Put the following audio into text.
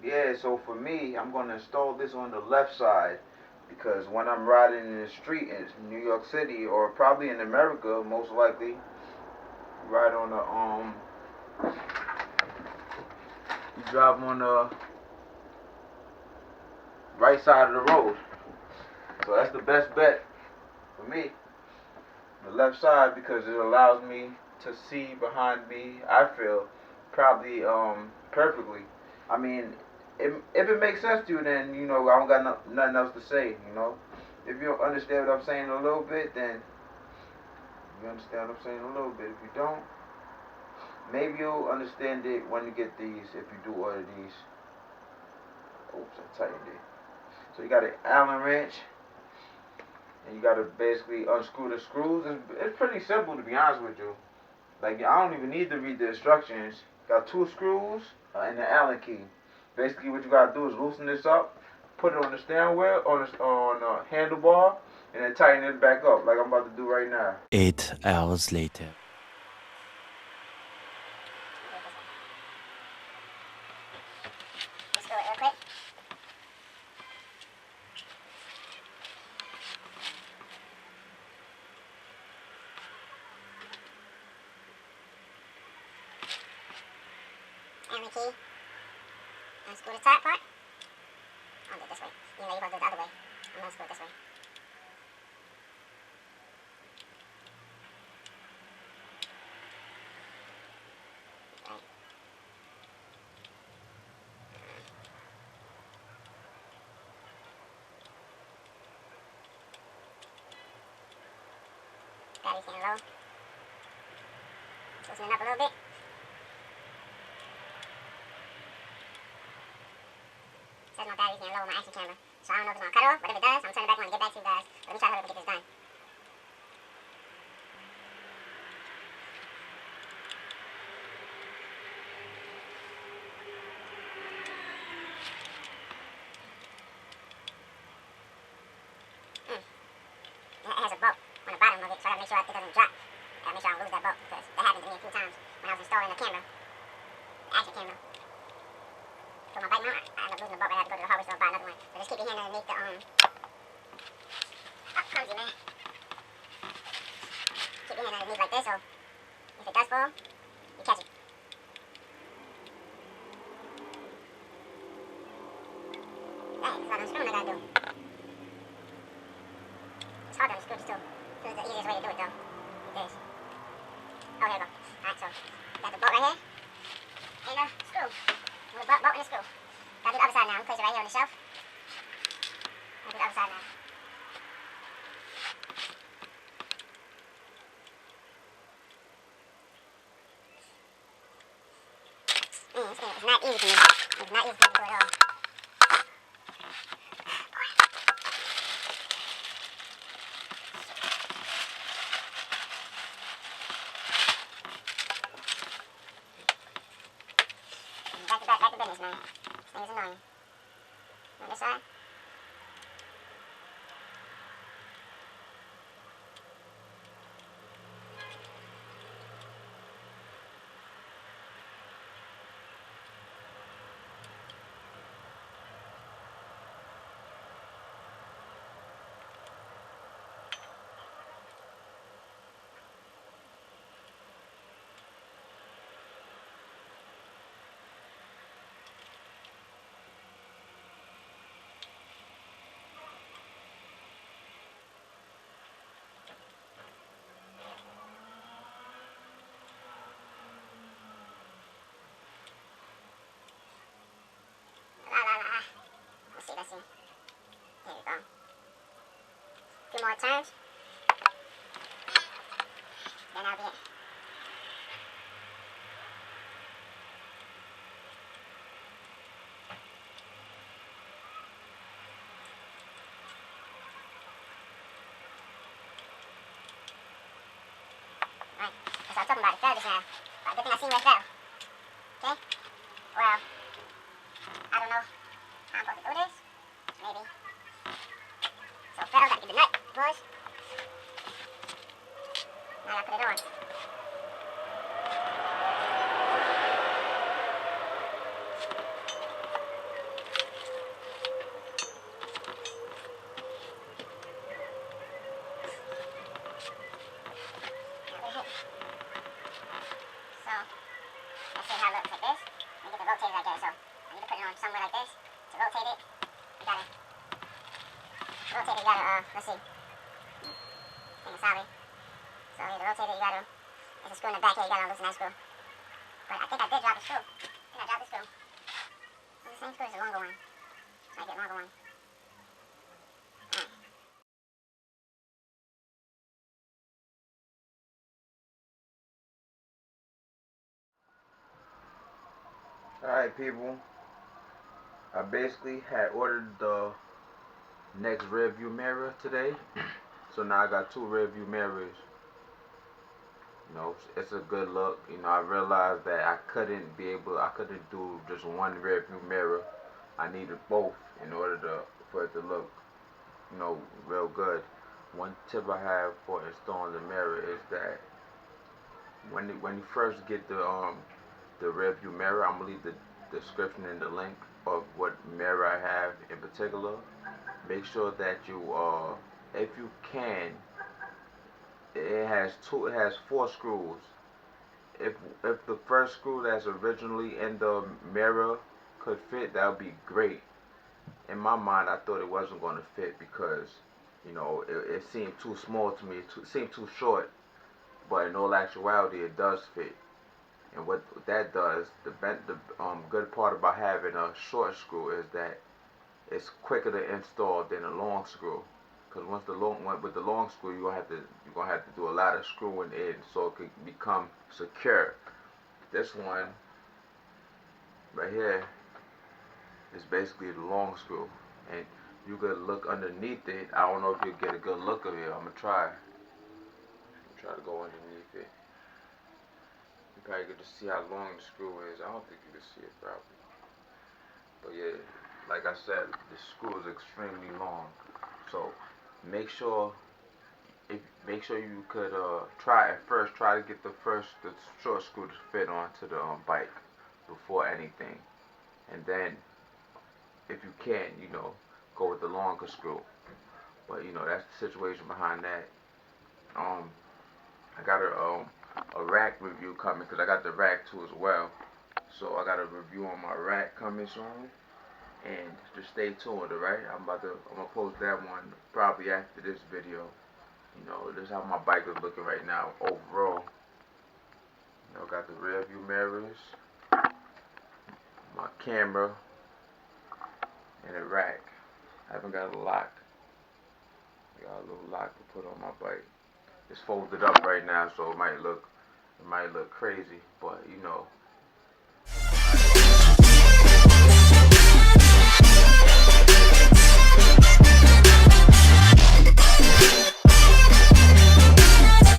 Yeah, so for me, I'm gonna install this on the left side because when I'm riding in the street in New York City or probably in America, most likely, ride on the you drive on the right side of the road. So that's the best bet for me, the left side, because it allows me to see behind me. I feel probably perfectly. I mean, if it makes sense to you, then I don't got nothing else to say. If you don't understand what I'm saying a little bit, then you understand what I'm saying a little bit. If you don't, maybe you'll understand it when you get these. If you do order these, oops, I tightened it. So you got an Allen wrench, and you got to basically unscrew the screws. It's pretty simple, to be honest with you. Like, I don't even need to read the instructions. Got two screws and an Allen key. Basically, what you gotta do is loosen this up, put it on the steering wheel, on the handlebar, and then tighten it back up, like I'm about to do right now. 8 hours later. Let's do it real quick. Allen key. Unscrew the top part. I'll do it this way. You're supposed to do it the other way. I'm gonna unscrew it this way. Right. Battery's getting low. Loosen it up a little bit. Says my battery's getting low on my action camera. So I don't know if it's gonna cut off, but if it does, I'm turning it back on to get back to you guys. Let me try to hurry up and get this done. It has a bolt on the bottom of it, so I gotta make sure it doesn't drop. I gotta make sure I don't lose that bolt, because that happened to me a few times when I was installing the camera, the action camera. Put my bike mount, I ended up losing the bolt, but I had to go to the hardware store and buy another one. So just keep your hand underneath the oh, clumsy, man. Keep your hand underneath like this, so if it does fall, you catch it. Dang, it's a lot of unscrewing I gotta do. It's hard to unscrew this too. This is the easiest way to do it though. Like this. Oh, here we go. Alright, so got the bolt right here. And the screw. And the bolt and the screw. Gotta do the other side now. Place it right here on the shelf. I'll do the other side now. It's not easy for me. It's not easy for me to do at all. Back to business, man. This thing is annoying. On this side. Let's see. There we go. A few more turns. Then that'll be it. Right. That's what I'm talking about. It fell just now. But good thing I seen where it fell. Okay? Well, I don't know how I'm supposed to do this. Maybe. So it fell. Gotta get the nut. Push. Now I gotta put it on. somewhere like this. To rotate it, you gotta let's see. It's sorry. So here, to rotate it, there's a screw in the back here, you gotta loosen that screw. But I think I did drop the screw. I think I dropped the screw. It's the same screw as the longer one. So I get longer one. Alright, people. I basically had ordered the next rear view mirror today. So now I got 2 rear view mirrors. You know, it's a good look. You know, I realized that I couldn't do just one rear view mirror. I needed both in order for it to look, you know, real good. One tip I have for installing the mirror is that when you first get the rear view mirror, I'm gonna leave the description and the link of what mirror I have in particular. Make sure that you if you can, it has 4 screws. If the first screw that's originally in the mirror could fit, that would be great. In my mind, I thought it wasn't going to fit because, you know, it seemed too small to me. It seemed too short. But in all actuality, it does fit. And what that does, the good part about having a short screw is that it's quicker to install than a long screw. Because with the long screw, you're gonna have to do a lot of screwing in so it can become secure. This one right here is basically the long screw, and you could look underneath it. I don't know if you'll get a good look of it. I'm gonna try to go underneath it. You probably get to see how long the screw is. I don't think you can see it properly, but yeah, like I said, the screw is extremely long. So make sure you could try to get the short screw to fit onto the bike before anything, and then if you can, you know, go with the longer screw. But you know, that's the situation behind that. I got a rack review coming because I got the rack too as well. So I got a review on my rack coming soon, and just stay tuned. Alright, I'm gonna post that one probably after this video. You know, this is how my bike is looking right now overall. You know, got the rear view mirrors, my camera, and a rack. I haven't got a lock. Got a little lock to put on my bike. It's folded up right now, so it might look crazy, but you know,